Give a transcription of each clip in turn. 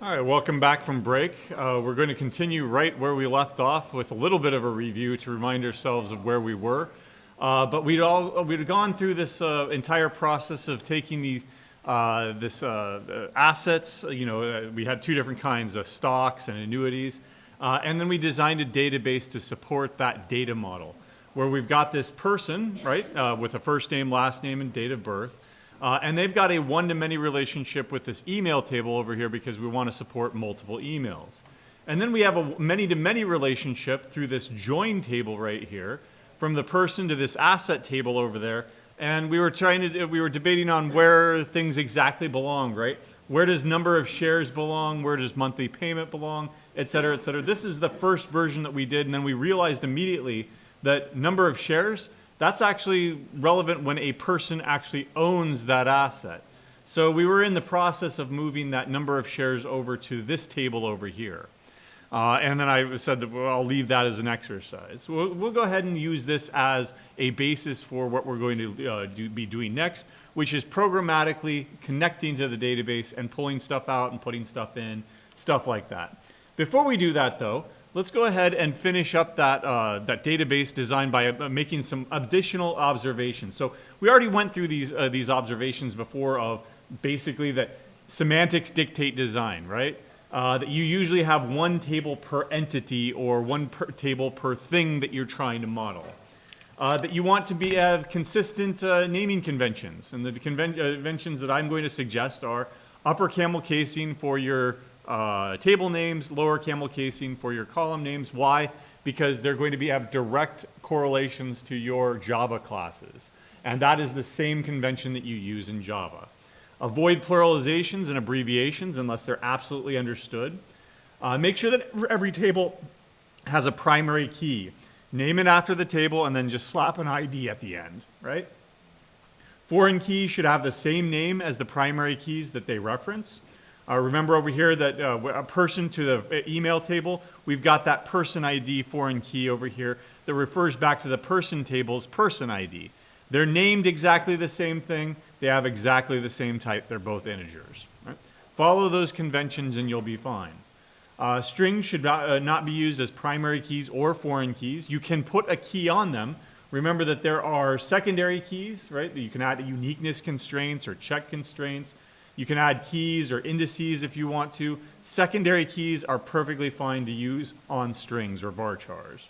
All right, welcome back from break. We're going to continue right where we left off with a little bit of a review to remind ourselves of where we were. But we'd gone through this entire process of taking these assets. We had two different kinds of stocks and annuities, and then we designed a database to support that data model, where we've got this person, right, with a first name, last name, and date of birth. And they've got a one-to-many relationship with this email table over here because we want to support multiple emails. And then we have a many-to-many relationship through this join table right here from the person to this asset table over there. And we were debating on where things exactly belong, right? Where does number of shares belong? Where does monthly payment belong? Et cetera, et cetera. This is the first version that we did, and then we realized immediately that number of shares, that's actually relevant when a person actually owns that asset. So we were in the process of moving that number of shares over to this table over here. And then I said that I'll leave that as an exercise. We'll go ahead and use this as a basis for what we're going to be doing next, which is programmatically connecting to the database and pulling stuff out and putting stuff in, stuff like that. Before we do that, though, let's go ahead and finish up that database design by making some additional observations. So we already went through these observations before of basically that semantics dictate design, right? That you usually have one table per entity or one table per thing that you're trying to model. That you want to have consistent naming conventions. And the conventions that I'm going to suggest are upper camel casing for your table names, lower camel casing for your column names. Why? Because they're going to have direct correlations to your Java classes. And that is the same convention that you use in Java. Avoid pluralizations and abbreviations unless they're absolutely understood. Make sure that every table has a primary key. Name it after the table and then just slap an ID at the end, right? Foreign keys should have the same name as the primary keys that they reference. Remember over here that a person to the email table, we've got that person ID foreign key over here that refers back to the person table's person ID. They're named exactly the same thing. They have exactly the same type. They're both integers. Right? Follow those conventions and you'll be fine. Strings should not be used as primary keys or foreign keys. You can put a key on them. Remember that there are secondary keys, right? You can add uniqueness constraints or check constraints. You can add keys or indices if you want to. Secondary keys are perfectly fine to use on strings or varchars.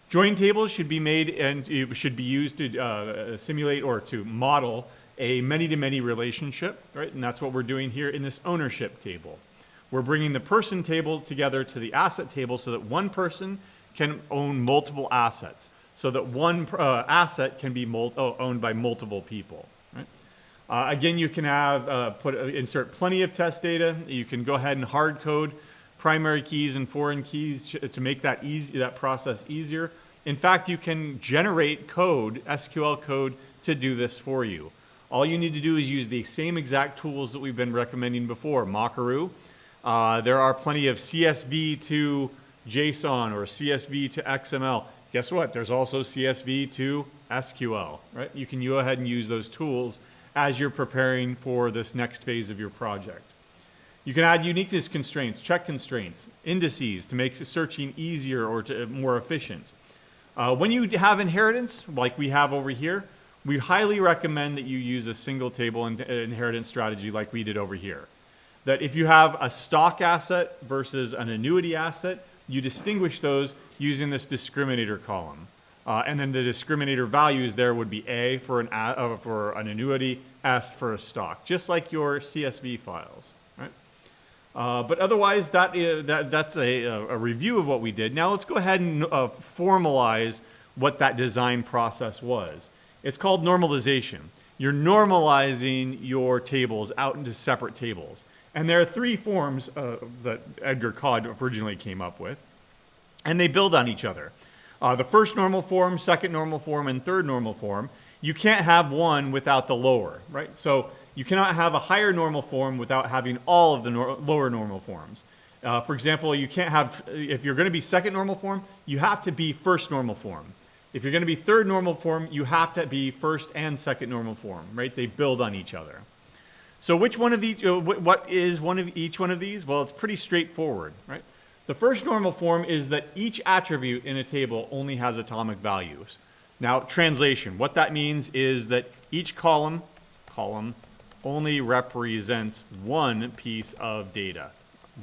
Join tables should be made and should be used to simulate or to model a many-to-many relationship, right? And that's what we're doing here in this ownership table. We're bringing the person table together to the asset table so that one person can own multiple assets, so that one asset can be owned by multiple people. Right? Again, you can insert plenty of test data. You can go ahead and hard code primary keys and foreign keys to make that process easier. In fact, you can generate code, SQL code, to do this for you. All you need to do is use the same exact tools that we've been recommending before, Mockaroo. There are plenty of CSV to JSON or CSV to XML. Guess what? There's also CSV to SQL, right? You can go ahead and use those tools as you're preparing for this next phase of your project. You can add uniqueness constraints, check constraints, indices to make searching easier or more efficient. When you have inheritance, like we have over here, we highly recommend that you use a single table inheritance strategy like we did over here. That if you have a stock asset versus an annuity asset, you distinguish those using this discriminator column. And then the discriminator values there would be A for an annuity, S for a stock, just like your CSV files. Right? But otherwise, that's a review of what we did. Now let's go ahead and formalize what that design process was. It's called normalization. You're normalizing your tables out into separate tables. And there are three forms that Edgar Cod originally came up with, and they build on each other. The first normal form, second normal form, and third normal form. You can't have one without the lower, right? So you cannot have a higher normal form without having all of the lower normal forms. For example, you can't have, if you're going to be second normal form, you have to be first normal form. If you're going to be third normal form, you have to be first and second normal form, right? They build on each other. So which one of each, what is one of each one of these? Well, it's pretty straightforward, right? The first normal form is that each attribute in a table only has atomic values. Now, translation, what that means is that each column only represents one piece of data,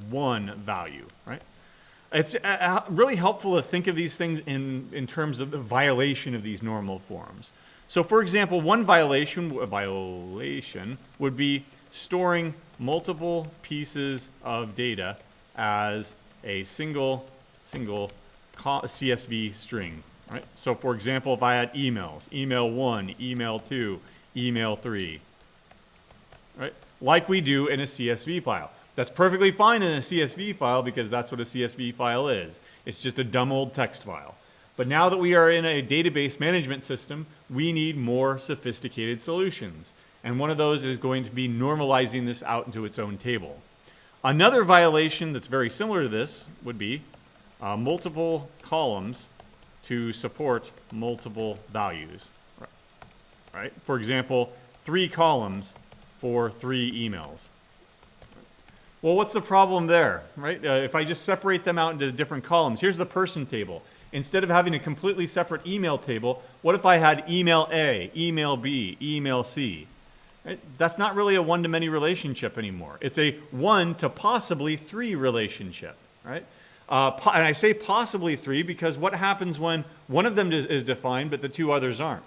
one value, right? It's really helpful to think of these things in terms of the violation of these normal forms. So for example, one violation would be storing multiple pieces of data as a single CSV string, right? So for example, if I had emails, email 1, email 2, email 3, right? Like we do in a CSV file. That's perfectly fine in a CSV file because that's what a CSV file is. It's just a dumb old text file. But now that we are in a database management system, we need more sophisticated solutions. And one of those is going to be normalizing this out into its own table. Another violation that's very similar to this would be multiple columns to support multiple values. Right? For example, 3 columns for 3 emails. Well, what's the problem there, right? If I just separate them out into different columns, here's the person table. Instead of having a completely separate email table, what if I had email A, email B, email C? Right? That's not really a one-to-many relationship anymore. It's a 1 to possibly 3 relationship, right? And I say possibly 3 because what happens when one of them is defined but the 2 others aren't?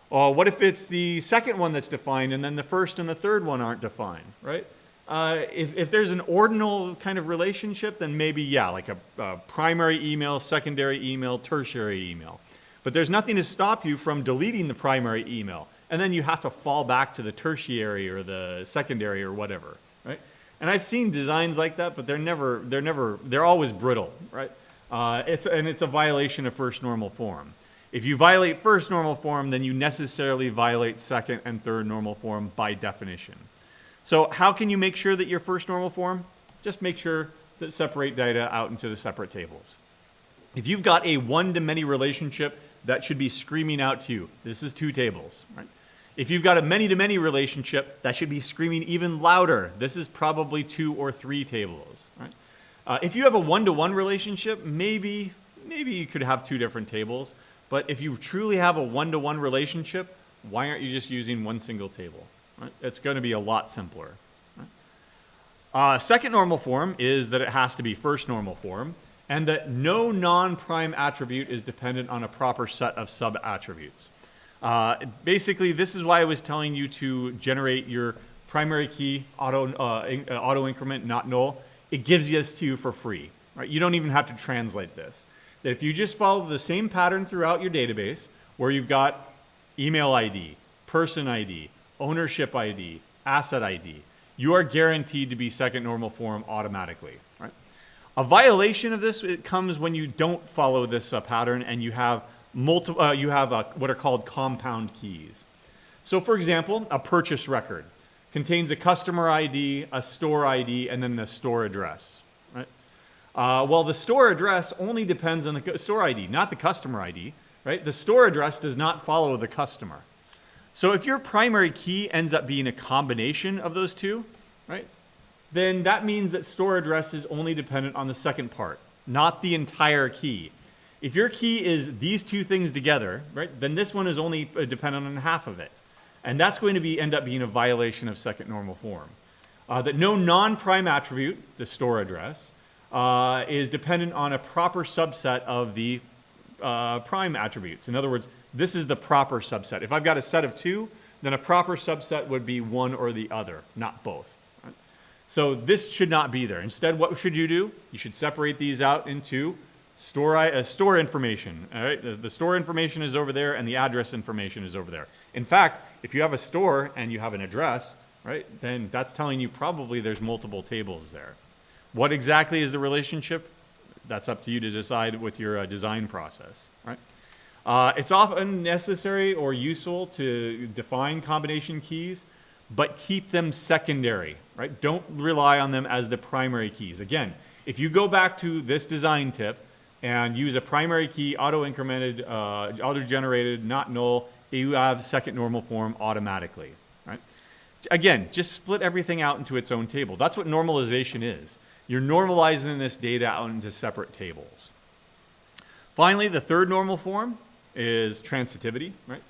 What if it's the second one that's defined and then the first and the third one aren't defined, right? If there's an ordinal kind of relationship, then maybe, yeah, like a primary email, secondary email, tertiary email. But there's nothing to stop you from deleting the primary email. And then you have to fall back to the tertiary or the secondary or whatever, right? And I've seen designs like that, but they're always brittle, right? It's a violation of first normal form. If you violate first normal form, then you necessarily violate second and third normal form by definition. So how can you make sure that your first normal form? Just make sure that separate data out into the separate tables. If you've got a one-to-many relationship, that should be screaming out to you. This is 2 tables, right? If you've got a many-to-many relationship, that should be screaming even louder. This is probably 2 or 3 tables, right? If you have a one-to-one relationship, maybe you could have 2 different tables. But if you truly have a one-to-one relationship, why aren't you just using one single table? Right? It's going to be a lot simpler. Right? Second normal form is that it has to be first normal form, and that no non-prime attribute is dependent on a proper set of sub-attributes. Basically, this is why I was telling you to generate your primary key auto increment, not null. It gives this to you for free. Right? You don't even have to translate this. That if you just follow the same pattern throughout your database, where you've got email ID, person ID, ownership ID, asset ID, you are guaranteed to be second normal form automatically. Right? A violation of this, it comes when you don't follow this pattern and you have what are called compound keys. So for example, a purchase record contains a customer ID, a store ID, and then the store address. Right? Well, the store address only depends on the store ID, not the customer ID. Right? The store address does not follow the customer. So if your primary key ends up being a combination of those 2, right, then that means that store address is only dependent on the second part, not the entire key. If your key is these 2 things together, right, then this one is only dependent on half of it. And that's going to end up being a violation of second normal form. That no non-prime attribute, the store address, is dependent on a proper subset of the prime attributes. In other words, this is the proper subset. If I've got a set of 2, then a proper subset would be one or the other, not both. Right? So this should not be there. Instead, what should you do? You should separate these out into store information. All right? The store information is over there, and the address information is over there. In fact, if you have a store and you have an address, right, then that's telling you probably there's multiple tables there. What exactly is the relationship? That's up to you to decide with your design process. Right? It's often necessary or useful to define combination keys, but keep them secondary, right? Don't rely on them as the primary keys. Again, if you go back to this design tip and use a primary key, auto-incremented, auto-generated, not null, you have second normal form automatically, right? Again, just split everything out into its own table. That's what normalization is. You're normalizing this data out into separate tables. Finally, the third normal form is transitivity, right?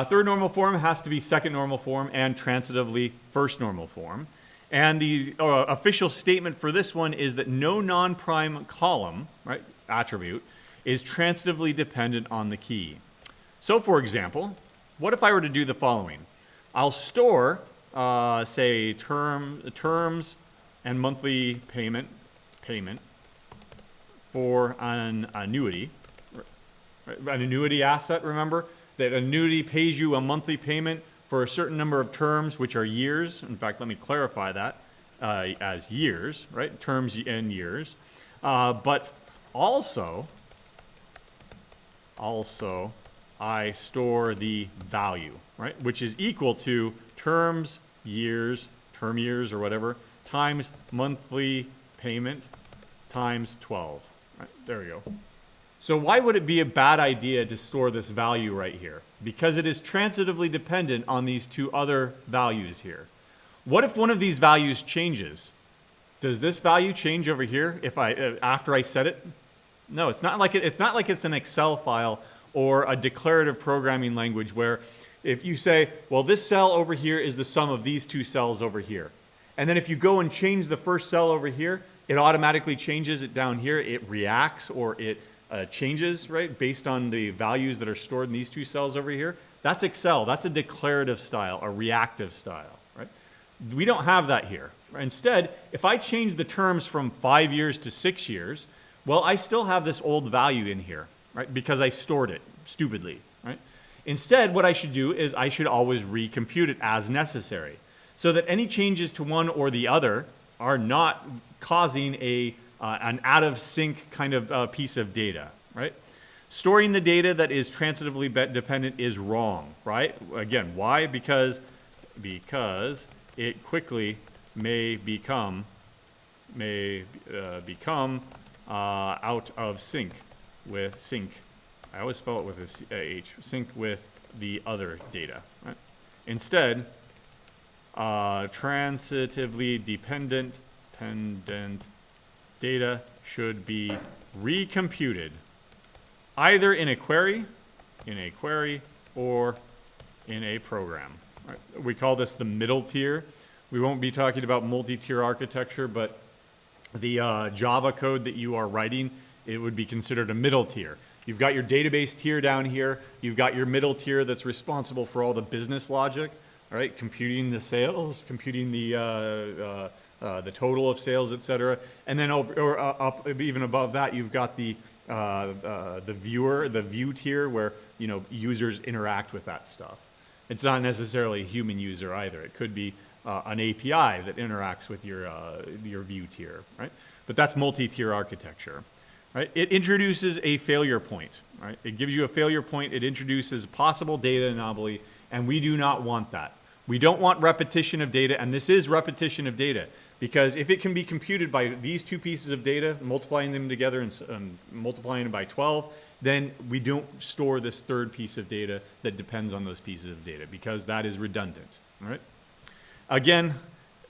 Third normal form has to be second normal form and transitively first normal form. And the official statement for this one is that no non-prime column, right, attribute, is transitively dependent on the key. So for example, what if I were to do the following? I'll store, say, terms and monthly payment for an annuity. An annuity asset, remember? That annuity pays you a monthly payment for a certain number of terms, which are years. In fact, let me clarify that as years, right? Terms and years. But also, I store the value, right? Which is equal to terms, years, term years or whatever, times monthly payment times 12. Right, there we go. So why would it be a bad idea to store this value right here? Because it is transitively dependent on these two other values here. What if one of these values changes? Does this value change over here if after I set it? No, it's not like it's an Excel file or a declarative programming language where if you say, well, this cell over here is the sum of these two cells over here. And then if you go and change the first cell over here, it automatically changes it down here. It reacts or it changes, right, based on the values that are stored in these two cells over here. That's Excel. That's a declarative style, a reactive style, right? We don't have that here. Instead, if I change the terms from 5 years to 6 years, well, I still have this old value in here, right, because I stored it stupidly, right? Instead, what I should do is I should always recompute it as necessary so that any changes to one or the other are not causing an out-of-sync kind of piece of data, right? Storing the data that is transitively dependent is wrong, right? Again, why? Because it quickly may become out of sync with I always spell it with a H, sync with the other data, right? Instead, transitively dependent data should be recomputed either in a query or in a program. Right? We call this the middle tier. We won't be talking about multi-tier architecture, but the Java code that you are writing, it would be considered a middle tier. You've got your database tier down here. You've got your middle tier that's responsible for all the business logic, all right? Computing the sales, computing the total of sales, et cetera. And then up even above that, you've got the view tier where users interact with that stuff. It's not necessarily a human user either. It could be an API that interacts with your view tier, right? But that's multi-tier architecture, right? It introduces a failure point, right? It gives you a failure point. It introduces possible data anomaly, and we do not want that. We don't want repetition of data, and this is repetition of data, because if it can be computed by these two pieces of data, multiplying them together and multiplying it by 12, then we don't store this third piece of data that depends on those pieces of data, because that is redundant, all right? Again,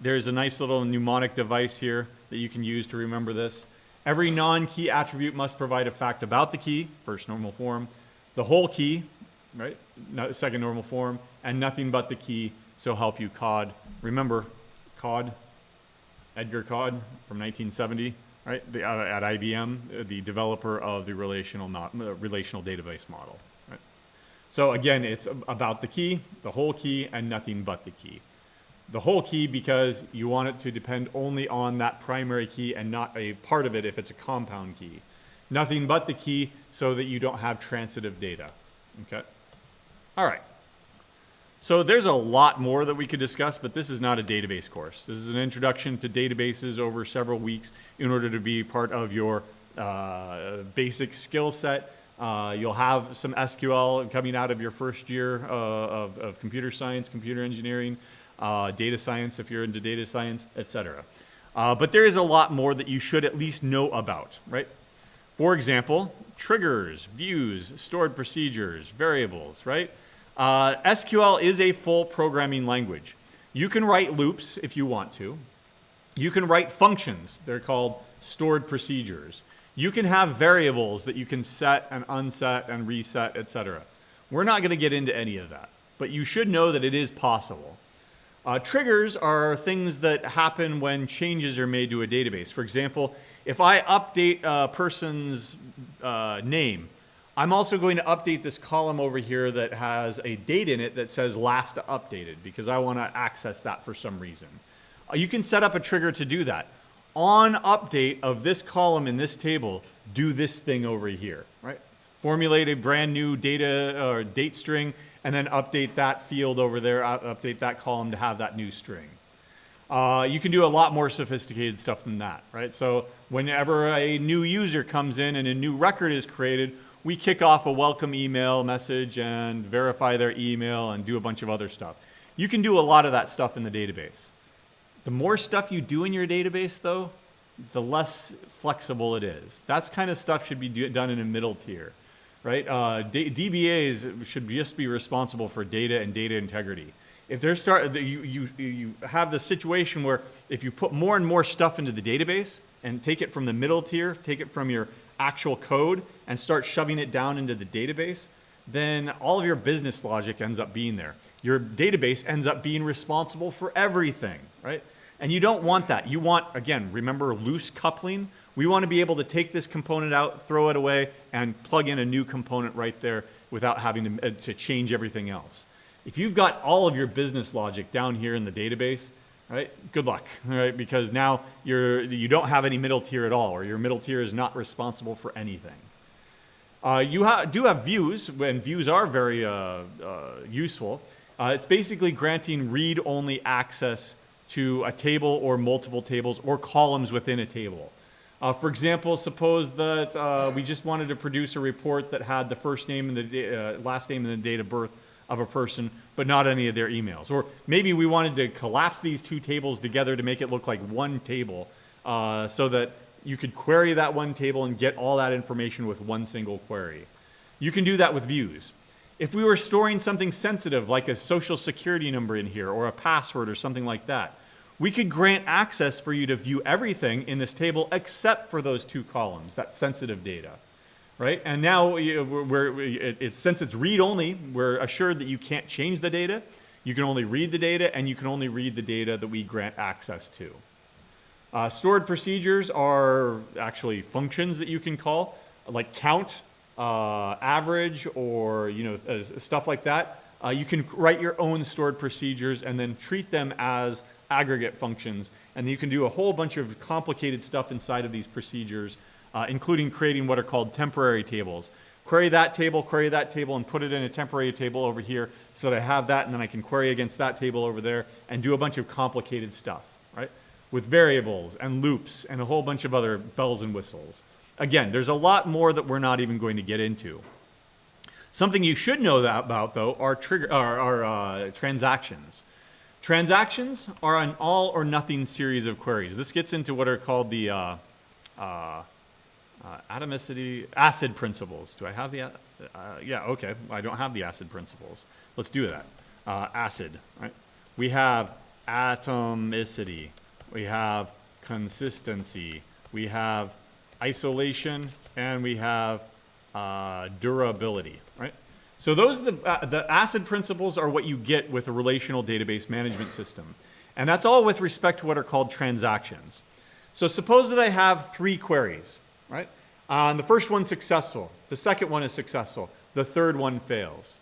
there's a nice little mnemonic device here that you can use to remember this. Every non-key attribute must provide a fact about the key, first normal form, the whole key, right, second normal form, and nothing but the key, so help you COD. Remember COD, Edgar COD from 1970, right, at IBM, the developer of the relational database model. Right? So again, it's about the key, the whole key, and nothing but the key. The whole key because you want it to depend only on that primary key and not a part of it if it's a compound key. Nothing but the key so that you don't have transitive data. Okay? All right. So there's a lot more that we could discuss, but this is not a database course. This is an introduction to databases over several weeks in order to be part of your basic skill set. You'll have some SQL coming out of your first year of computer science, computer engineering, data science if you're into data science, etc. But there is a lot more that you should at least know about, right? For example, triggers, views, stored procedures, variables, right? SQL is a full programming language. You can write loops if you want to. You can write functions. They're called stored procedures. You can have variables that you can set and unset and reset, etc. We're not going to get into any of that, but you should know that it is possible. Triggers are things that happen when changes are made to a database. For example, if I update a person's name, I'm also going to update this column over here that has a date in it that says last updated because I want to access that for some reason. You can set up a trigger to do that. On update of this column in this table, do this thing over here, right? Formulate a brand new data or date string and then update that field over there, update that column to have that new string. You can do a lot more sophisticated stuff than that, right? So whenever a new user comes in and a new record is created, we kick off a welcome email message and verify their email and do a bunch of other stuff. You can do a lot of that stuff in the database. The more stuff you do in your database, though, the less flexible it is. That kind of stuff should be done in a middle tier, right? DBAs should just be responsible for data and data integrity. If they're you have the situation where if you put more and more stuff into the database and take it from the middle tier, take it from your actual code and start shoving it down into the database, then all of your business logic ends up being there. Your database ends up being responsible for everything, right? And you don't want that. You want, again, remember loose coupling? We want to be able to take this component out, throw it away, and plug in a new component right there without having to change everything else. If you've got all of your business logic down here in the database, right, good luck, right? Because now you don't have any middle tier at all, or your middle tier is not responsible for anything. You do have views, and views are very useful. It's basically granting read-only access to a table or multiple tables or columns within a table. For example, suppose that we just wanted to produce a report that had the first name and the last name and the date of birth of a person, but not any of their emails. Or maybe we wanted to collapse these two tables together to make it look like one table so that you could query that one table and get all that information with one single query. You can do that with views. If we were storing something sensitive like a social security number in here or a password or something like that, we could grant access for you to view everything in this table except for those two columns, that sensitive data, right? And now, since it's read-only, we're assured that you can't change the data. You can only read the data, and you can only read the data that we grant access to. Stored procedures are actually functions that you can call, like count, average, or stuff like that. You can write your own stored procedures and then treat them as aggregate functions, and you can do a whole bunch of complicated stuff inside of these procedures, including creating what are called temporary tables. Query that table, and put it in a temporary table over here so that I have that, and then I can query against that table over there and do a bunch of complicated stuff, right? With variables and loops and a whole bunch of other bells and whistles. Again, there's a lot more that we're not even going to get into. Something you should know about, though, are transactions. Transactions are an all or nothing series of queries. This gets into what are called the acid principles. Do I have the, yeah, okay, I don't have the acid principles. Let's do that. Acid, right? We have atomicity, we have consistency, we have isolation, and we have durability, right? So those are the acid principles are what you get with a relational database management system. And that's all with respect to what are called transactions. So suppose that I have 3 queries, right? The first one's successful. The second one is successful. The third one fails.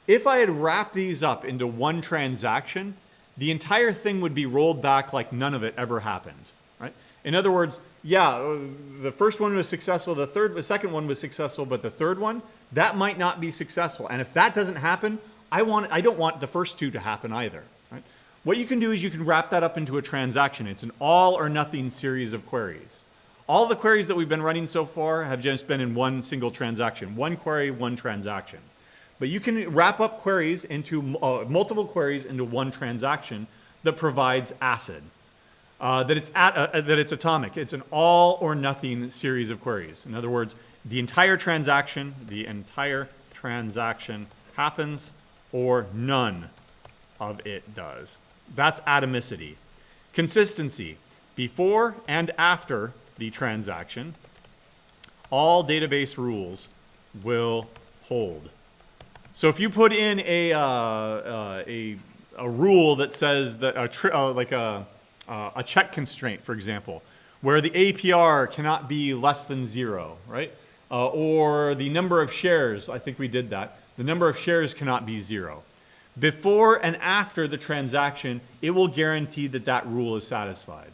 If I had wrapped these up into one transaction, the entire thing would be rolled back like none of it ever happened, right? In other words, yeah, the first one was successful, the second one was successful, but the third one, that might not be successful. And if that doesn't happen, I don't want the first 2 to happen either, right? What you can do is you can wrap that up into a transaction. It's an all or nothing series of queries. All the queries that we've been running so far have just been in one single transaction. One query, one transaction. But you can wrap up queries into multiple queries into one transaction that provides acid. That it's atomic. It's an all or nothing series of queries. In other words, the entire transaction happens or none of it does. That's atomicity. Consistency. Before and after the transaction, all database rules will hold. So if you put in a rule that says that a check constraint, for example, where the APR cannot be less than 0, right? Or the number of shares, I think we did that. The number of shares cannot be 0. Before and after the transaction, it will guarantee that that rule is satisfied.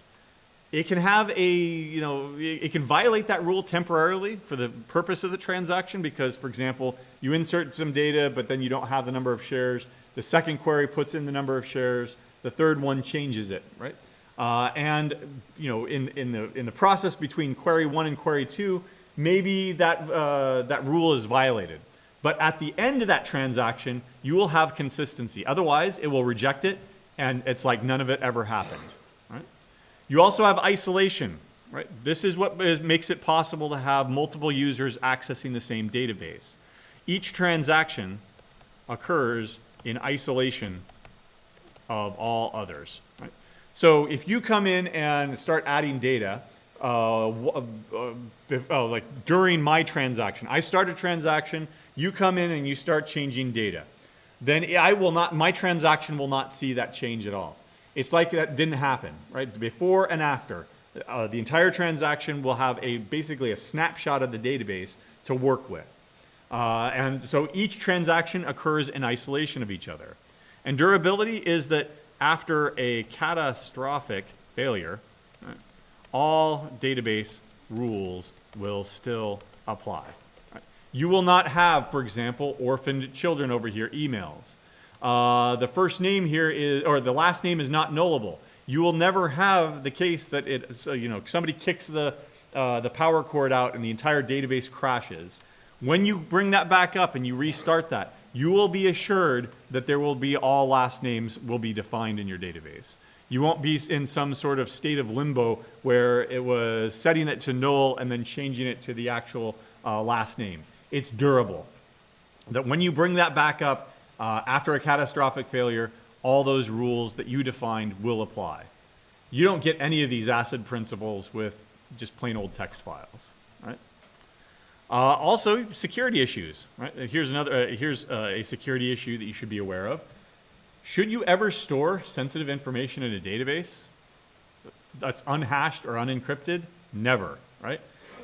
It can have it can violate that rule temporarily for the purpose of the transaction because, for example, you insert some data, but then you don't have the number of shares. The second query puts in the number of shares. The third one changes it, right? And in the process between query 1 and query 2, maybe that rule is violated. But at the end of that transaction, you will have consistency. Otherwise, it will reject it, and it's like none of it ever happened. Right? You also have isolation. Right? This is what makes it possible to have multiple users accessing the same database. Each transaction occurs in isolation of all others. Right? So if you come in and start adding data, like during my transaction, I start a transaction, you come in and you start changing data. Then my transaction will not see that change at all. It's like that didn't happen, right? Before and after. The entire transaction will have basically a snapshot of the database to work with. And so each transaction occurs in isolation of each other. And durability is that after a catastrophic failure, right, all database rules will still apply. Right? You will not have, for example, orphaned children over here emails. The first name here the last name is not nullable. You will never have the case that somebody kicks the power cord out and the entire database crashes. When you bring that back up and you restart that, you will be assured that there will be all last names will be defined in your database. You won't be in some sort of state of limbo where it was setting it to null and then changing it to the actual last name. It's durable. That when you bring that back up after a catastrophic failure, all those rules that you defined will apply. You don't get any of these ACID principles with just plain old text files, right? Also, security issues. Right? Here's a security issue that you should be aware of. Should you ever store sensitive information in a database that's unhashed or unencrypted? Never, right?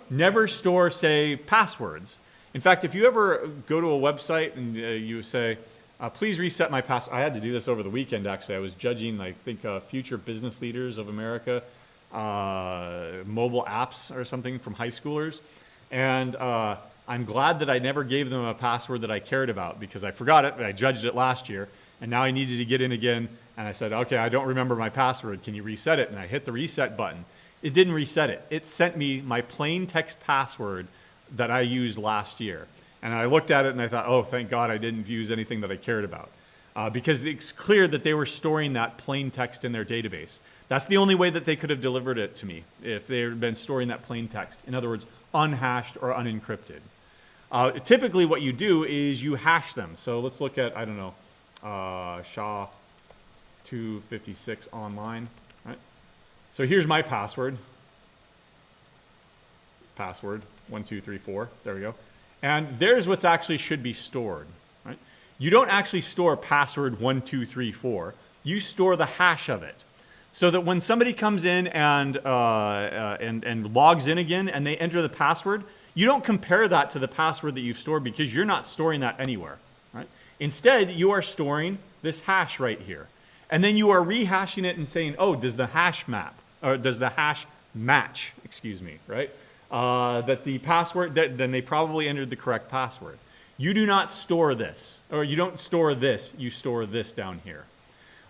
Never store, say, passwords. In fact, if you ever go to a website and you say, please reset my password. I had to do this over the weekend, actually. I was judging, I think, future business leaders of America, mobile apps or something from high schoolers. And I'm glad that I never gave them a password that I cared about because I forgot it, I judged it last year, and now I needed to get in again, and I said, okay, I don't remember my password. Can you reset it? And I hit the reset button. It didn't reset it. It sent me my plain text password that I used last year. And I looked at it and I thought, oh, thank God I didn't use anything that I cared about. Because it's clear that they were storing that plain text in their database. That's the only way that they could have delivered it to me, if they had been storing that plain text. In other words, unhashed or unencrypted. Typically what you do is you hash them. So let's look at, I don't know, SHA-256 online. Right? So here's my password. Password 1234. There we go. And there's what's actually should be stored. Right? You don't actually store password 1234. You store the hash of it. So that when somebody comes in and logs in again and they enter the password, you don't compare that to the password that you've stored because you're not storing that anywhere. Right? Instead, you are storing this hash right here. And then you are rehashing it and saying, oh, does the hash match, right? That the password, then they probably entered the correct password. You do not store this, or you don't store this, you store this down here.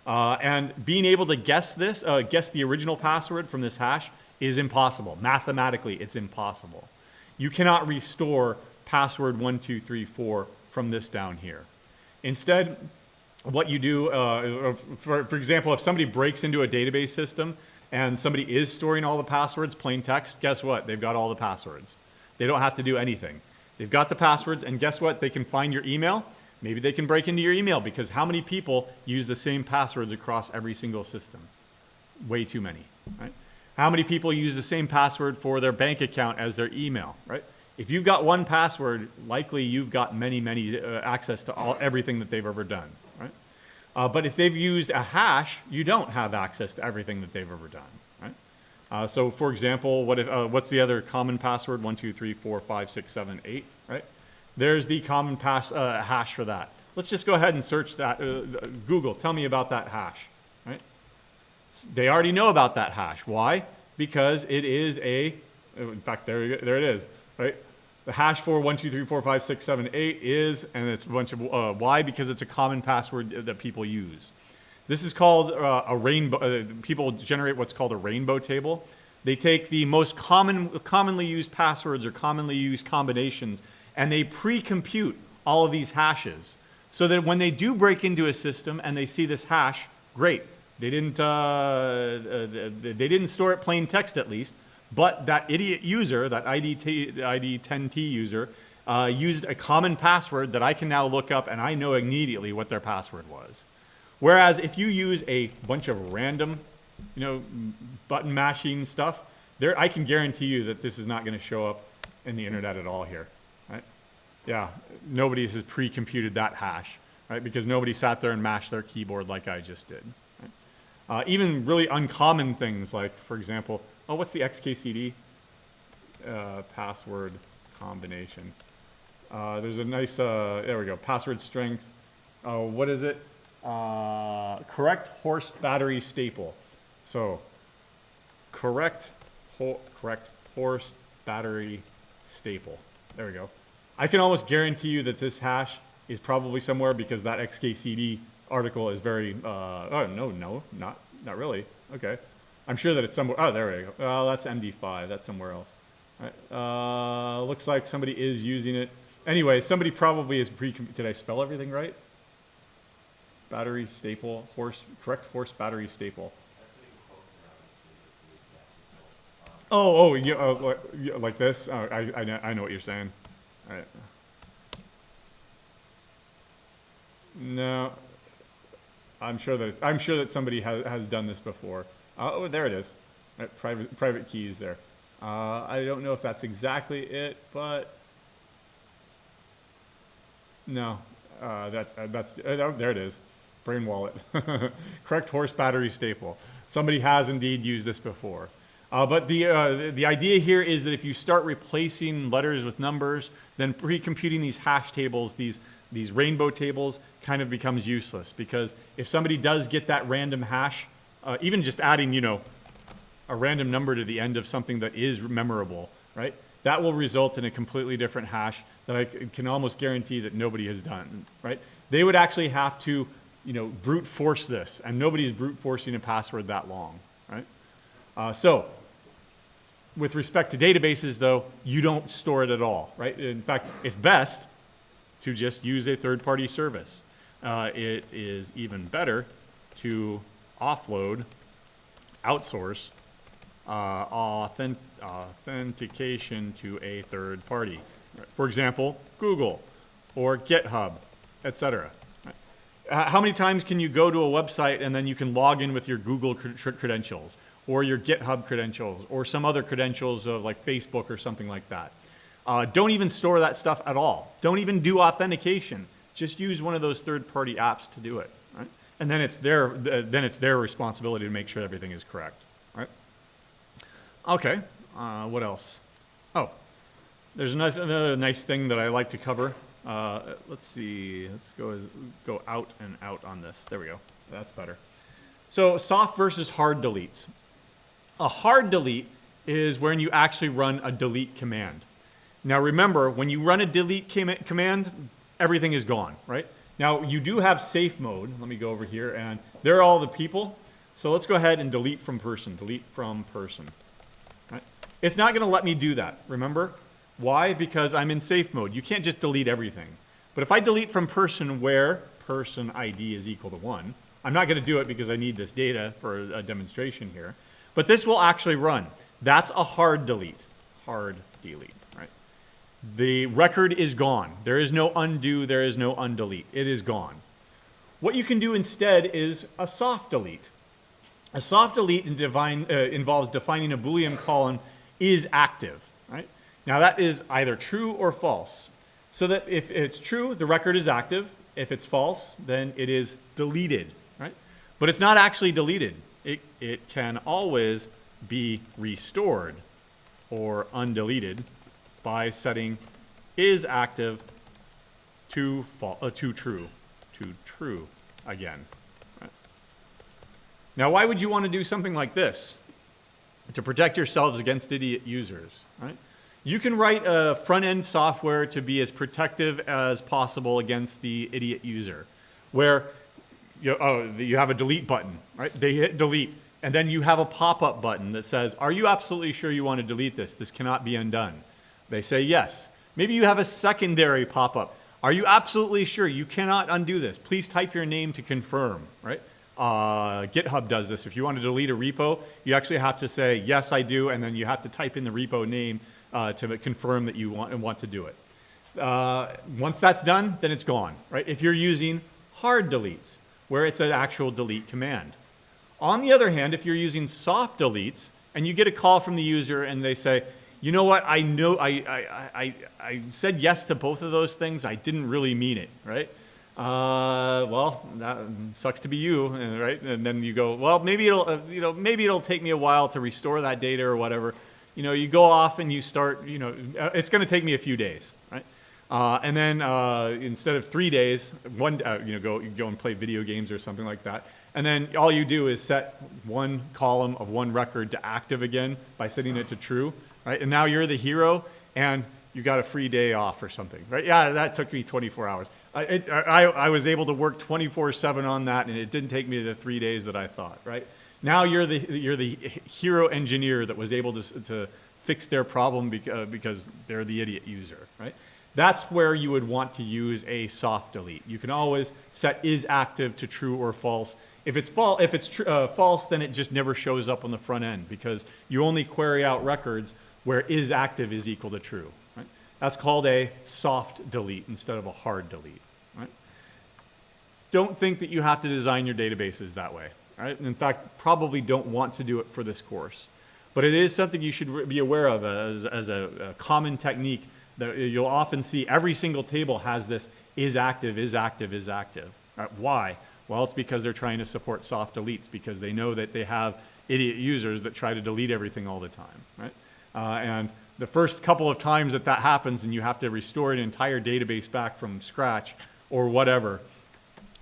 And being able to guess the original password from this hash is impossible. Mathematically, it's impossible. You cannot restore password 1234 from this down here. Instead, what you do, for example, if somebody breaks into a database system and somebody is storing all the passwords, plain text, guess what? They've got all the passwords. They don't have to do anything. They've got the passwords, and guess what? They can find your email. Maybe they can break into your email, because how many people use the same passwords across every single system? Way too many, right? How many people use the same password for their bank account as their email, right? If you've got one password, likely you've got many access to everything that they've ever done, right? But if they've used a hash, you don't have access to everything that they've ever done, right? So for example, what's the other common password? 1, 2, 3, 4, 5, 6, 7, 8, right? There's the common hash for that. Let's just go ahead and search that. Google, tell me about that hash, right? They already know about that hash. Why? Because it is in fact, there it is, right? The hash for 1, 2, 3, 4, 5, 6, 7, 8 is, and it's a bunch of, why? Because it's a common password that people use. This is called a rainbow. People generate what's called a rainbow table. They take the most commonly used passwords or commonly used combinations, and they pre-compute all of these hashes, so that when they do break into a system and they see this hash, great. They didn't store it plain text at least, but that idiot user, that ID10T user, used a common password that I can now look up, and I know immediately what their password was. Whereas if you use a bunch of random, button mashing stuff, I can guarantee you that this is not going to show up in the internet at all here, right? Yeah, nobody has pre-computed that hash, right? Because nobody sat there and mashed their keyboard like I just did. Right? Even really uncommon things like, for example, what's the XKCD password combination? There's a nice, there we go, password strength. What is it? Correct horse battery staple. So, correct horse battery staple. There we go. I can almost guarantee you that this hash is probably somewhere, because that XKCD article is very, no, not really. Okay. I'm sure that it's somewhere. Oh, there we go. Oh, that's MD5. That's somewhere else. All right. Looks like somebody is using it. Anyway, somebody probably is did I spell everything right? Battery staple, correct horse battery staple. Yeah, like this? Oh, I know what you're saying. All right. No, I'm sure that somebody has done this before. Oh, there it is. Right, private keys there. I don't know if that's exactly it, but no, there it is. Brain wallet. Correct horse battery staple. Somebody has indeed used this before. But the idea here is that if you start replacing letters with numbers, then pre-computing these hash tables, these rainbow tables, kind of becomes useless. Because if somebody does get that random hash, even just adding, a random number to the end of something that is memorable, right? That will result in a completely different hash that I can almost guarantee that nobody has done, right? They would actually have to, brute force this, and nobody's brute forcing a password that long, right? So, with respect to databases, though, you don't store it at all, right? In fact, it's best to just use a third-party service. It is even better to offload, outsource authentication to a third party. For example, Google or GitHub, etc. How many times can you go to a website and then you can log in with your Google credentials or your GitHub credentials or some other credentials of like Facebook or something like that? Don't even store that stuff at all. Don't even do authentication. Just use one of those third-party apps to do it, right? And then it's their responsibility to make sure everything is correct, right? Okay, what else? Oh, there's another nice thing that I like to cover. Let's see, let's go out and out on this. There we go, that's better. So soft versus hard deletes. A hard delete is when you actually run a delete command. Now remember, when you run a delete command, everything is gone, right? Now you do have safe mode. Let me go over here, and there are all the people. So let's go ahead and delete from person, right? It's not gonna let me do that, remember? Why? Because I'm in safe mode. You can't just delete everything. But if I delete from person where person ID is equal to 1, I'm not going to do it because I need this data for a demonstration here. But this will actually run. That's a hard delete. Hard delete, right? The record is gone. There is no undo, there is no undelete. It is gone. What you can do instead is a soft delete. A soft delete involves defining a Boolean column is active, right? Now that is either true or false. So that if it's true, the record is active. If it's false, then it is deleted, right? But it's not actually deleted. It can always be restored or undeleted by setting is active to true again. Right? Now, why would you want to do something like this? To protect yourselves against idiot users, right? You can write a front-end software to be as protective as possible against the idiot user, where you have a delete button, right? They hit delete, and then you have a pop-up button that says, are you absolutely sure you want to delete this? This cannot be undone. They say yes. Maybe you have a secondary pop-up. Are you absolutely sure you cannot undo this? Please type your name to confirm, right? GitHub does this. If you want to delete a repo, you actually have to say, yes, I do, and then you have to type in the repo name to confirm that you want to do it. Once that's done, then it's gone, right? If you're using hard deletes, where it's an actual delete command. On the other hand, if you're using soft deletes, and you get a call from the user and they say, you know what, I know I said yes to both of those things, I didn't really mean it, right? Well, that sucks to be you, right? And then you go, well, maybe it'll take me a while to restore that data or whatever. You go off and you start, it's going to take me a few days, right? And then instead of 3 days, go and play video games or something like that. And then all you do is set one column of one record to active again by setting it to true, right? And now you're the hero and you got a free day off or something, right? Yeah, that took me 24 hours. I was able to work 24/7 on that, and it didn't take me the 3 days that I thought, right? Now you're the hero engineer that was able to fix their problem because they're the idiot user, right? That's where you would want to use a soft delete. You can always set is active to true or false. If it's false, then it just never shows up on the front end because you only query out records where is active is equal to true. Right? That's called a soft delete instead of a hard delete. Right? Don't think that you have to design your databases that way. Right? In fact, probably don't want to do it for this course. But it is something you should be aware of as a common technique that you'll often see. Every single table has this is active, is active, is active. Right? Why? Well, it's because they're trying to support soft deletes because they know that they have idiot users that try to delete everything all the time. Right? And the first couple of times that happens and you have to restore an entire database back from scratch or whatever,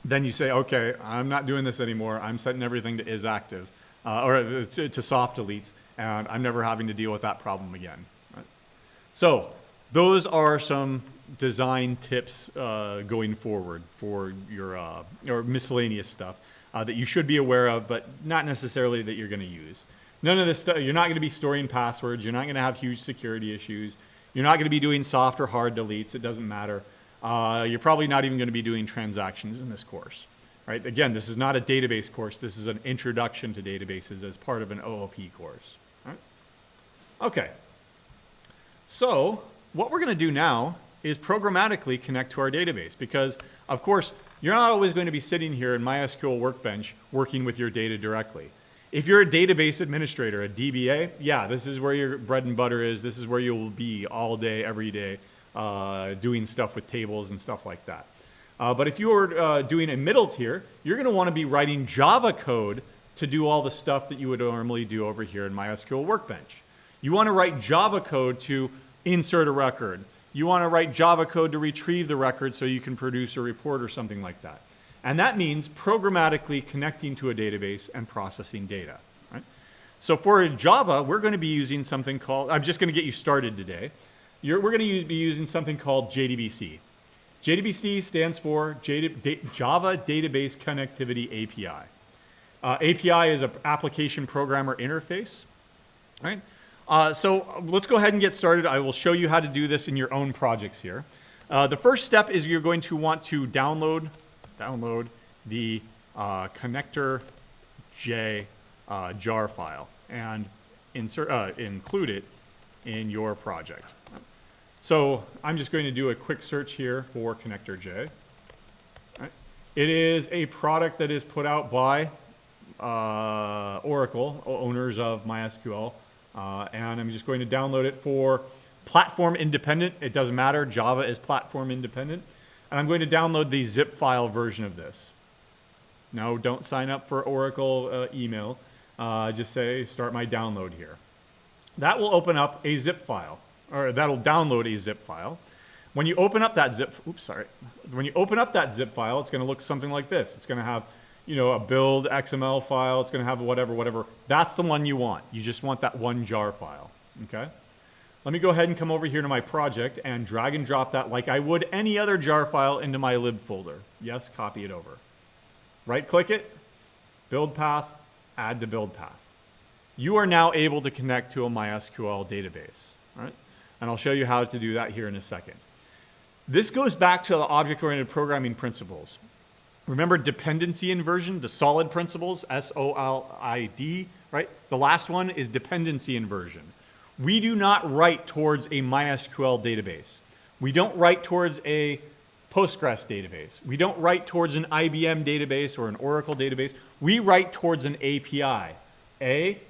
then you say, okay, I'm not doing this anymore. I'm setting everything to is active or to soft deletes, and I'm never having to deal with that problem again. Right? So those are some design tips going forward for your miscellaneous stuff that you should be aware of, but not necessarily that you're going to use. None of this stuff, you're not going to be storing passwords. You're not going to have huge security issues. You're not going to be doing soft or hard deletes. It doesn't matter. You're probably not even going to be doing transactions in this course. Right? Again, this is not a database course. This is an introduction to databases as part of an OOP course. Right? Okay. So what we're going to do now is programmatically connect to our database because, of course, you're not always going to be sitting here in MySQL Workbench working with your data directly. If you're a database administrator, a DBA, yeah, this is where your bread and butter is. This is where you'll be all day, every day, doing stuff with tables and stuff like that. But if you're doing a middle tier, you're going to want to be writing Java code to do all the stuff that you would normally do over here in MySQL Workbench. You want to write Java code to insert a record. You want to write Java code to retrieve the record so you can produce a report or something like that. And that means programmatically connecting to a database and processing data. Right? So for Java, we're going to be using something called, I'm just going to get you started today. We're going to be using something called Jdbc. Jdbc stands for Java Database Connectivity API. API is an application programmer interface. Right? So let's go ahead and get started. I will show you how to do this in your own projects here. The first step is you're going to want to download the connector J jar file and include it in your project. So I'm just going to do a quick search here for connector J. Right. It is a product that is put out by Oracle, owners of MySQL, and I'm just going to download it for platform independent. It doesn't matter. Java is platform independent. And I'm going to download the zip file version of this. No, don't sign up for Oracle email. Just say start my download here. That will open up a zip file, or that'll download a zip file. When you open up that zip, when you open up that zip file, it's going to look something like this. It's going to have, a build XML file. It's going to have whatever. That's the one you want. You just want that one jar file. Okay. Let me go ahead and come over here to my project and drag and drop that like I would any other jar file into my lib folder. Yes, copy it over. Right click it, build path, add to build path. You are now able to connect to a MySQL database, right? And I'll show you how to do that here in a second. This goes back to the object-oriented programming principles. Remember dependency inversion, the solid principles, SOLID, right? The last one is dependency inversion. We do not write towards a MySQL database. We don't write towards a Postgres database. We don't write towards an IBM database or an Oracle database. We write towards an API, a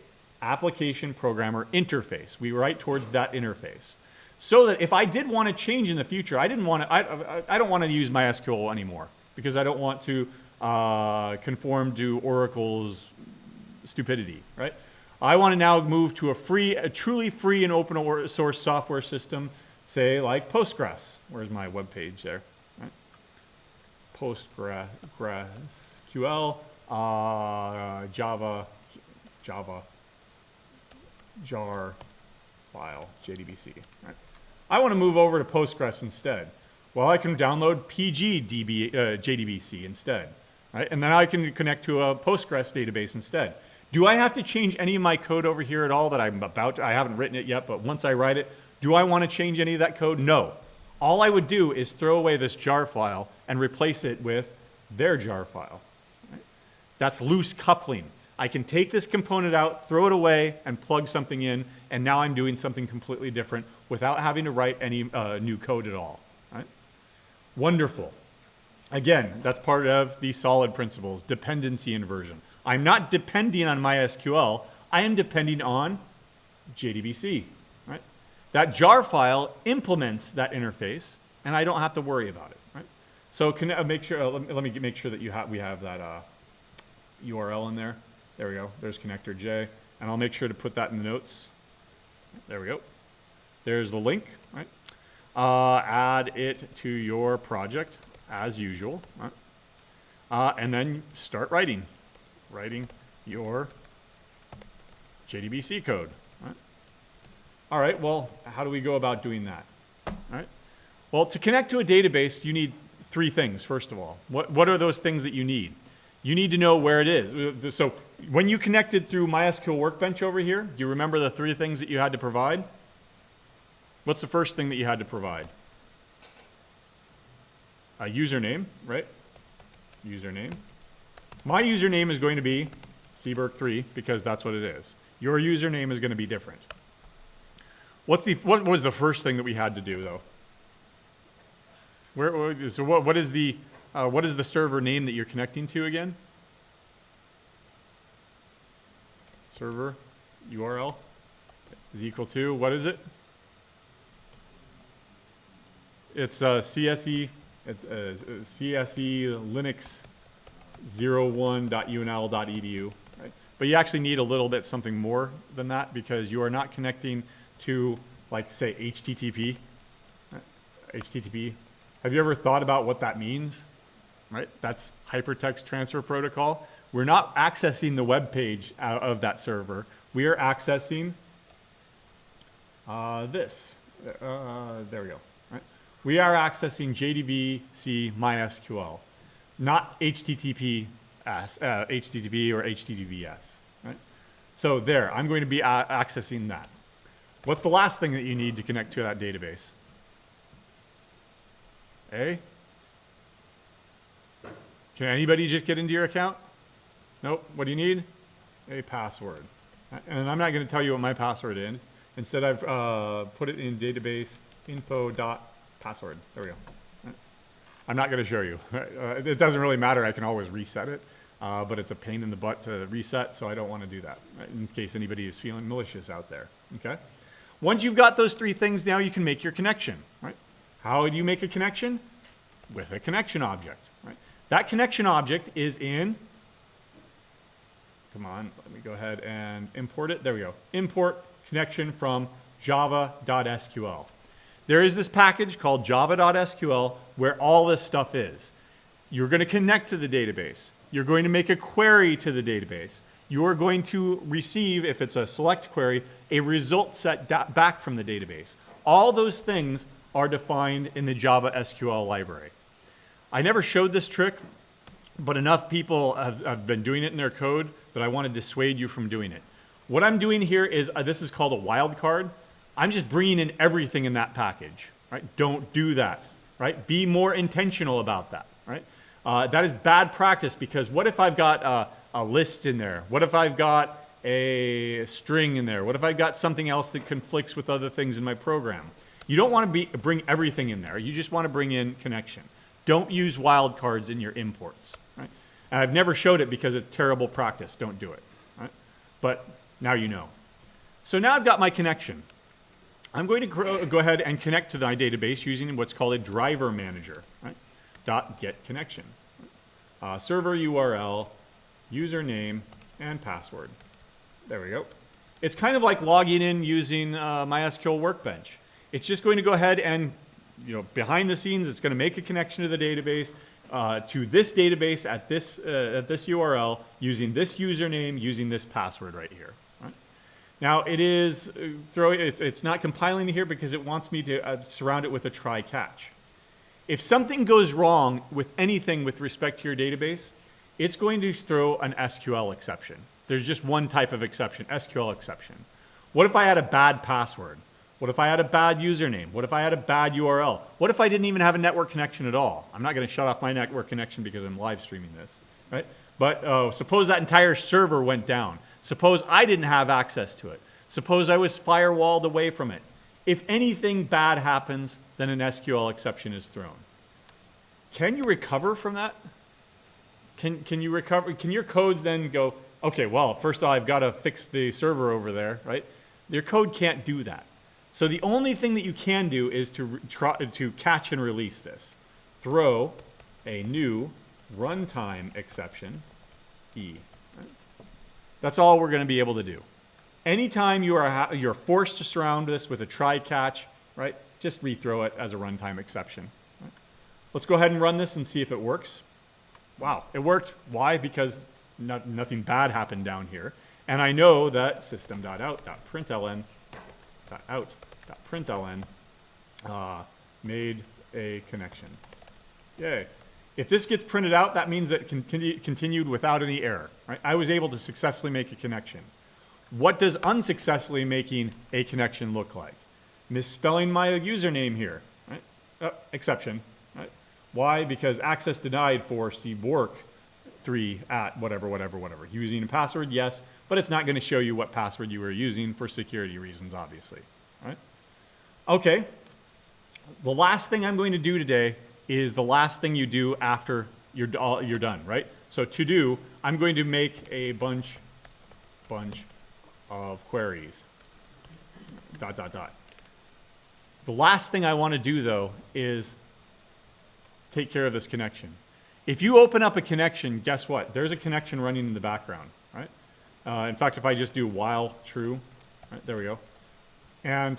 application programmer interface. We write towards that interface. So that if I did want to change in the future, I don't want to use MySQL anymore because I don't want to conform to Oracle's stupidity, right? I want to now move to a truly free and open source software system, say like Postgres. Where's my web page there? Right? PostgreSQL, Java, jar file, Jdbc. Right? I want to move over to Postgres instead. Well, I can download Jdbc instead, right? And then I can connect to a Postgres database instead. Do I have to change any of my code over here at all that I'm about to? I haven't written it yet, but once I write it, do I want to change any of that code? No. All I would do is throw away this jar file and replace it with their jar file. Right? That's loose coupling. I can take this component out, throw it away, and plug something in, and now I'm doing something completely different without having to write any new code at all. Right? Wonderful. Again, that's part of the solid principles, dependency inversion. I'm not depending on MySQL. I am depending on Jdbc. Right? That jar file implements that interface, and I don't have to worry about it. Right? So make sure. Let me make sure that we have that URL in there. There we go. There's connector J, and I'll make sure to put that in the notes. There we go. There's the link. Right? Add it to your project as usual, right? And then start writing your Jdbc code. Right? All right, well, how do we go about doing that? All right. Well, to connect to a database, you need three things, first of all. What are those things that you need? You need to know where it is. So when you connected through MySQL Workbench over here, do you remember the three things that you had to provide? What's the first thing that you had to provide? A username, right? Username. My username is going to be Seberg3 because that's what it is. Your username is going to be different. What was the first thing that we had to do, though? What is the server name that you're connecting to again? Server URL is equal to, what is it? It's CSE. It's CSE Linux 01.unl.edu, right? But you actually need a little bit something more than that because you are not connecting to, like, say, HTTP. HTTP. Have you ever thought about what that means? Right? That's Hypertext Transfer Protocol. We're not accessing the web page out of that server. We are accessing this. There we go. Right? We are accessing JDBC MySQL, not HTTP or HTTPS. Right? So there, I'm going to be accessing that. What's the last thing that you need to connect to that database? Can anybody just get into your account? Nope. What do you need? A password. And I'm not going to tell you what my password is. Instead, I've put it in database info.password. There we go. I'm not going to show you. It doesn't really matter. I can always reset it, but it's a pain in the butt to reset, so I don't want to do that, right, in case anybody is feeling malicious out there. Okay. Once you've got those three things, now you can make your connection. Right? How do you make a connection? With a connection object. Right? That connection object is in. Come on, let me go ahead and import it. There we go. Import connection from java.sql. There is this package called java.sql where all this stuff is. You're going to connect to the database. You're going to make a query to the database. You're going to receive, if it's a select query, a result set back from the database. All those things are defined in the Java SQL library. I never showed this trick, but enough people have been doing it in their code that I want to dissuade you from doing it. What I'm doing here is, this is called a wildcard. I'm just bringing in everything in that package. Right? Don't do that. Right? Be more intentional about that. Right? That is bad practice, because what if I've got a list in there? What if I've got a string in there? What if I've got something else that conflicts with other things in my program? You don't want to bring everything in there. You just want to bring in connection. Don't use wildcards in your imports. Right? And I've never showed it because it's terrible practice. Don't do it. Right? But now you know. So now I've got my connection. I'm going to go ahead and connect to my database using what's called a driver manager. Right? .get connection. Server URL, username, and password. There we go. It's kind of like logging in using MySQL Workbench. It's just going to go ahead and, behind the scenes, it's going to make a connection to the database, to this database at this URL, using this username, using this password right here. Right? Now it is it's not compiling here because it wants me to surround it with a try catch. If something goes wrong with anything with respect to your database, it's going to throw an SQL exception. There's just one type of exception, SQL exception. What if I had a bad password? What if I had a bad username? What if I had a bad URL? What if I didn't even have a network connection at all? I'm not going to shut off my network connection because I'm live streaming this, right? But suppose that entire server went down. Suppose I didn't have access to it. Suppose I was firewalled away from it. If anything bad happens, then an SQL exception is thrown. Can you recover from that? Can you recover? Can your codes then go, okay, well, first of all, I've got to fix the server over there, right? Your code can't do that. So the only thing that you can do is to catch and release this. Throw a new runtime exception, E. Right? That's all we're going to be able to do. Anytime you're forced to surround this with a try catch, right? Just rethrow it as a runtime exception. Right? Let's go ahead and run this and see if it works. Wow, it worked. Why? Because nothing bad happened down here. And I know that system.out.println made a connection. Yay. If this gets printed out, that means that it continued without any error. Right? I was able to successfully make a connection. What does unsuccessfully making a connection look like? Misspelling my username here. Right? Exception. Right? Why? Because access denied for cwork3 at whatever. Using a password, yes, but it's not going to show you what password you were using for security reasons, obviously. Right? Okay. The last thing I'm going to do today is the last thing you do after you're done, right? So to do, I'm going to make a bunch of queries. ... The last thing I want to do, though, is take care of this connection. If you open up a connection, guess what? There's a connection running in the background, right? In fact, if I just do while true, right, there we go, and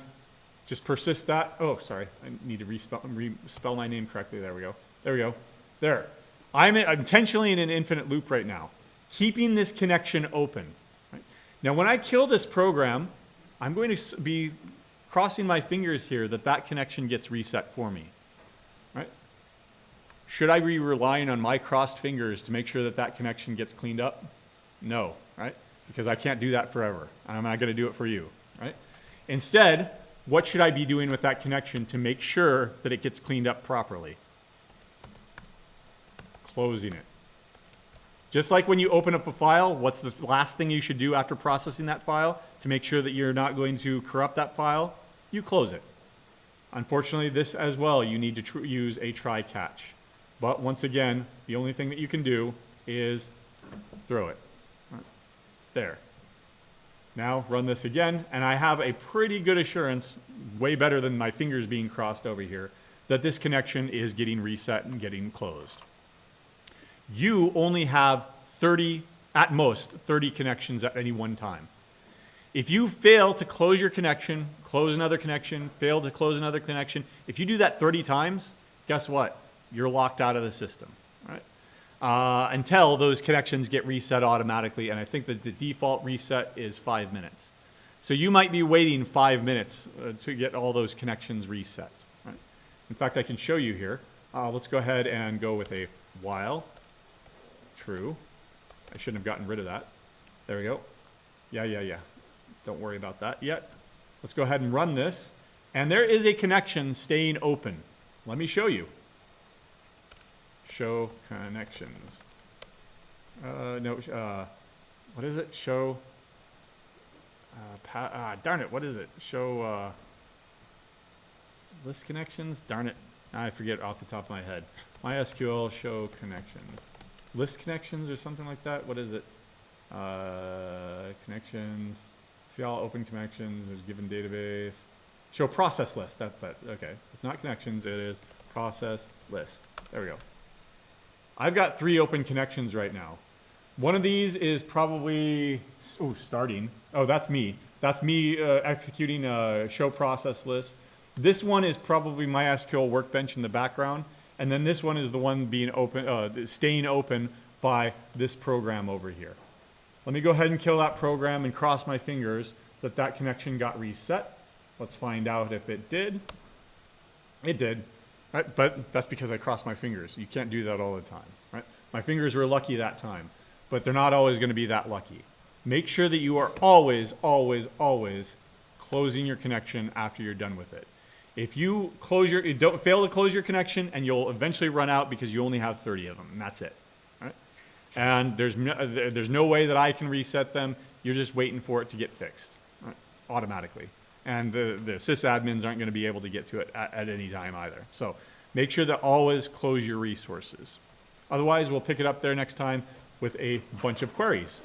just persist that. Oh, sorry, I need to respell my name correctly. There we go. There. I'm intentionally in an infinite loop right now, keeping this connection open. Right? Now, when I kill this program, I'm going to be crossing my fingers here that connection gets reset for me. Right? Should I be relying on my crossed fingers to make sure that connection gets cleaned up? No, right? Because I can't do that forever. I'm not going to do it for you, right? Instead, what should I be doing with that connection to make sure that it gets cleaned up properly? Closing it. Just like when you open up a file, what's the last thing you should do after processing that file to make sure that you're not going to corrupt that file? You close it. Unfortunately, this as well, you need to use a try catch. But once again, the only thing that you can do is throw it. There. Now run this again, and I have a pretty good assurance, way better than my fingers being crossed over here, that this connection is getting reset and getting closed. You only have 30, at most, 30 connections at any one time. If you fail to close your connection, close another connection, fail to close another connection, if you do that 30 times, guess what? You're locked out of the system, right? Until those connections get reset automatically, and I think that the default reset is 5 minutes. So you might be waiting 5 minutes to get all those connections reset. Right? In fact, I can show you here. Let's go ahead and go with a while true. I shouldn't have gotten rid of that. There we go. Yeah. Don't worry about that yet. Let's go ahead and run this. And there is a connection staying open. Let me show you. Show connections. What is it? Show. Darn it. What is it? Show list connections. Darn it. I forget off the top of my head. MySQL show connections. List connections or something like that. What is it? Connections. See all open connections. There's given database. Show process list. That's that. Okay. It's not connections. It is process list. There we go. I've got 3 open connections right now. One of these is probably starting. Oh, that's me. That's me executing a show process list. This one is probably MySQL Workbench in the background, and then this one is the one being open, staying open by this program over here. Let me go ahead and kill that program and cross my fingers that that connection got reset. Let's find out if it did. It did. Right? But that's because I crossed my fingers. You can't do that all the time. Right? My fingers were lucky that time, but they're not always going to be that lucky. Make sure that you are always closing your connection after you're done with it. If you don't fail to close your connection, and you'll eventually run out because you only have 30 of them, and that's it. Right? And there's no way that I can reset them. You're just waiting for it to get fixed, right? Automatically. And the sysadmins aren't going to be able to get to it at any time either. So make sure that always close your resources. Otherwise, we'll pick it up there next time with a bunch of queries.